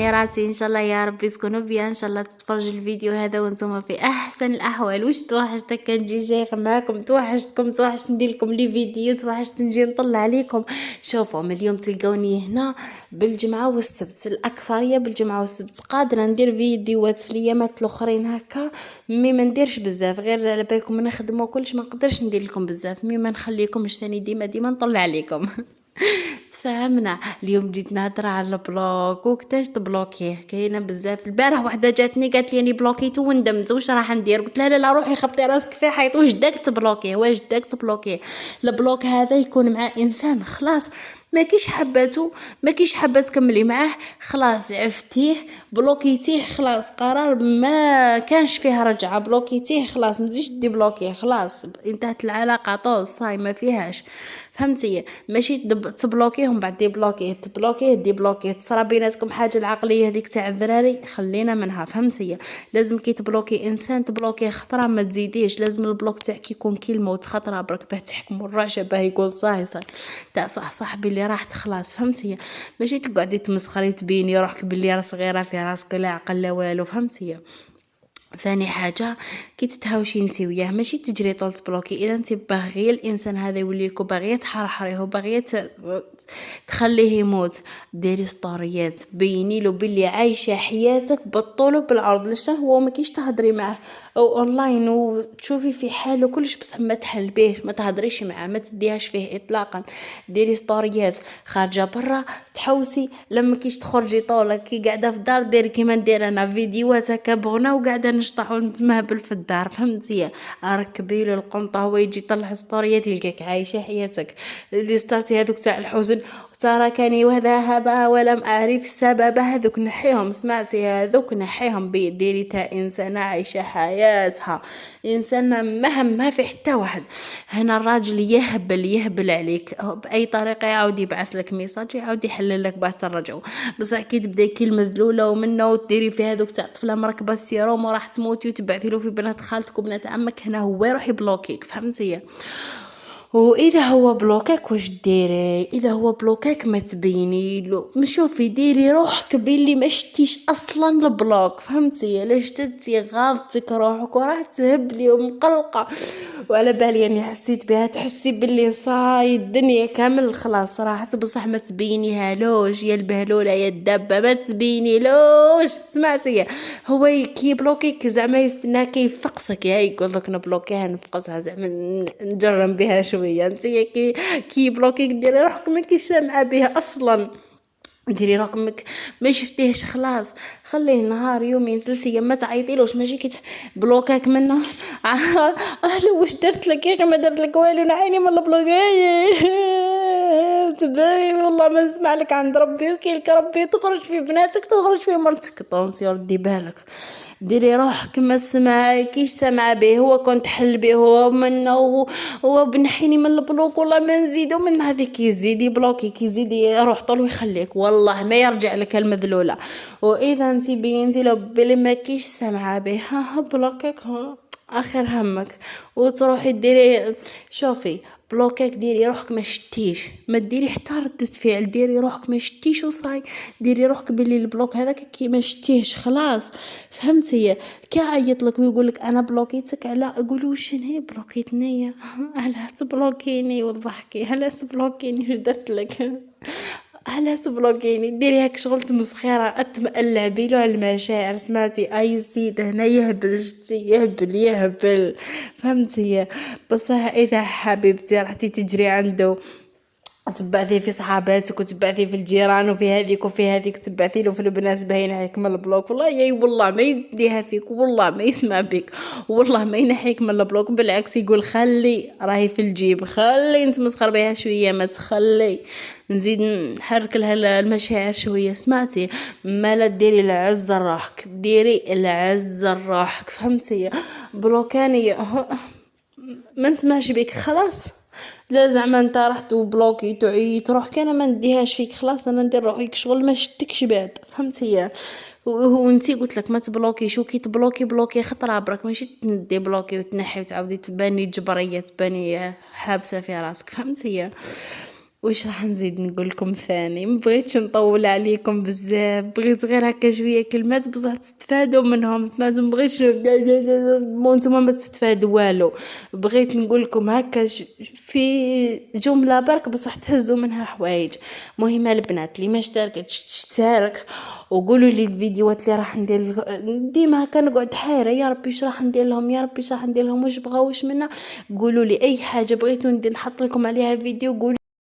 راني راسي ان شاء الله يا ربي تكونوا بيان ان شاء الله تتفرجوا الفيديو هذا وانتم في احسن الاحوال. واش توحشت كنجي شيخ معاكم، توحشت ندير لكم لي فيديو، توحشت نجي نطلع عليكم. شوفوا من اليوم تلقوني هنا بالجمعه والسبت، الاكثريه بالجمعه والسبت. قادره ندير فيديوهات في الايامات الاخرين هكا، مي ما نديرش بزاف، غير على بالكم نخدموا كلش ما نقدرش ندير لكم بزاف، مي ما نخليكمش ثاني ديما نطلع عليكم. تفهمنا. اليوم بديت نهضر على البلوك وكتاش تبلوكيه، كاينه بزاف. البارح وحده جاتني قالت لي اني بلوكيتو وندمت، واش راح ندير؟ قلت لها لا روحي خبطي راسك في حيط، واش داك تبلوكيه، واش داك تبلوكيه؟ البلوك هذا يكون مع انسان خلاص ما كيش حباتو، ما كيش حابه تكملي معاه، خلاص عفتيه بلوكيتيه، خلاص قرار ما كانش فيها رجعه، بلوكيتيه خلاص ما تزيدش دي بلوكيه، خلاص انتهت العلاقه طول صاي ما فيهاش. فهمتي؟ ماشي تبلوكيهم بعد دي بلوكيه، تبلوكيه دي بلوكيه، تصرا بيناتكم حاجه العقليه هذيك تاع الذراري خلينا منها. فهمتي؟ لازم كي تبلوكي انسان تبلوكيه خطره ما تزيديش، لازم البلوك تاعك يكون كلمه وتخطره برك باه تحكموا الرعشه باه يقول صاي تاع صاحبي اللي راح تخلص. فهمتي؟ ماشي تقعدي تمسخري تبيني روحك باللي راه صغيره في راسك لا عقل لا والو. فهمتي؟ ثاني حاجه كي تتهاوشي انت وياه ماشي تجري طول تبلوكي. اذا انت باغيه الانسان هذا يولي لكم، باغيه تحرحريه وباغيه تخليه يموت، ديري ستوريات بيني له باللي عايشه حياتك بالطول وبالعرض. ليش هو ما كيش تهضري معه او اونلاين وتشوفي في حاله كلش، بصح ما تحلبيش، ما تهضريش معه، ما تديهاش فيه اطلاقا. ديري ستوريات خارجه برا تحوسي، لما كيش تخرجي طوله كي قاعده في الدار ديري كيما ندير انا فيديوهات هكا بغنا وقاعده نشطح ونتمهبل في الدار. فهمتي؟ ركبي له القنطه هو يجي يطلع ستوريات يلقاك عايشه حياتك. اللي ستاتي هذوك تاع الحزن تركني وذهب ولم أعرف السبب، هذوك نحيهم. سمعتي؟ هذوك نحيهم. بيديري تاع إنسانة عايشة حياتها، إنسانة ما في حتى واحد. هنا الراجل يهبل عليك بأي طريقة، يعاود يبعث لك ميساج، يعاود يحلل لك باه ترجعوا. بصح كي تبداي كلمة ذلولة ومنه وتديري في هذوك تاع طفلة مركبة السيروم وراح تموتي وتبعثي له في بنات خالتك وبنات عمك، هنا هو يروح يبلوكيك. فهمتي؟ واذا هو بلوكاك واش ديري؟ اذا هو بلوكاك ما تبيني له، شوفي ديري روحك باللي ما شتيش اصلا البلوك. فهمتي؟ علاش تدي غاضتك روحك وراه تهبلي ومقلقه وعلى بالي يعني حسيت بها، تحسي باللي صاي الدنيا كامل خلاص راحت، بصح ما تبينيها لوش يا البهلوله يا الدبه، ما تبيني لوش. سمعتي؟ هو كي بلوكيك زعما يستنى كيفقسك، يا يقول لك نبلوكيها نفقسها زعما نجرم بها شويه. انت كي بلوكيك ديري روحك ما كيش سامعه بها اصلا، ديري روحك ما شفتيهش خلاص، خليه نهار يومين 3 ايام ما تعيطيلوش. ماشي كي بلوكاك منه اهلا واش درت لك يا اخي؟ ما درت لك والو، نعيني من البلوكاي. تباي والله ما نسمع لك عند ربي وكيلك ربي، تخرج في بناتك تخرج في مرتك. طونسي ردي بالك، ديري روحك ما سمع كيش سمع به. هو كنت حل به هو منه هو بنحيني من البلوك، والله ما نزيدو من هذيك يزيد بلوكي كي يزيد يروح طول ويخليك، والله ما يرجع لك المذلوله. واذا انت بينتي لو بلي ما كيش سمع به ها بلوكك ها اخر همك وتروحي ديري. شوفي بلوكاك ديري روحك ما شتيش، ما ديري حتى ردة فعل، ديري روحك ما شتيش وصاي، ديري روحك باللي البلوك هذاك كي ما شتيش خلاص. فهمتي؟ كي عيط لك ويقول لك انا بلوكيتك على اقولوا شنو بلوكيتني؟ على تبلوكيني وضحكي على تبلوكيني واش درت لك؟ على تبلوكيني ديري هاك شغل تمسخيره اتمقلعبي له على المشاعر. سمعتي؟ اي سيد هنا يهبل جدي يهبل. فهمتي؟ بصح اذا حبيبتي رحتي تجري عنده تبعثي في صحاباتك وتبعثي في الجيران وفي هذيك وفي هذيك، تبعثي له في البنات باين عليك من البلوك، والله ياي والله ما يديها فيك، والله ما يسمع بك، والله ما ينحيك من البلوك، بالعكس يقول خلي راهي في الجيب، خلي انت مسخر بها شويه، ما تخلي نزيد نحرك لها المشاعر شويه. سمعتي؟ ما لا ديري العز روحك، ديري العز روحك. فهمتي؟ بلوكاني ما نسمعش بك خلاص، لا زعما انت رحت وبلوكي تعيط روحك، انا ما نديهاش فيك خلاص، انا ندير روحك شغل ما شتكش بعد. فهمتي؟ وهو انتي قلت لك ما تبلوكي، شو كي تبلوكي بلوكي خطره برك، ماشي تندي بلوكي وتنحي وتعاودي تباني جبريه، تباني حابسه في راسك. فهمتي؟ واش راح نزيد نقول لكم ثاني؟ ما بغيتش نطول عليكم بزاف، بغيت غير هكا شويه كلمات بصح تستفادوا منهم، سمعتوا؟ ما بغيتش وانتم ما تستفادوا والو. بغيت نقول لكم هكا في جمله برك بصح تهزوا منها حوايج. مهم البنات اللي ما اشتركتش تشترك، وقولوا لي الفيديوهات اللي راح ندير. ديما هكا نقعد حيره، يا ربي اش راح ندير لهم، يا ربي اش راح ندير لهم، واش بغاو واش منا. قولوا لي اي حاجه بغيتوا ندير نحط لكم عليها فيديو، قولوا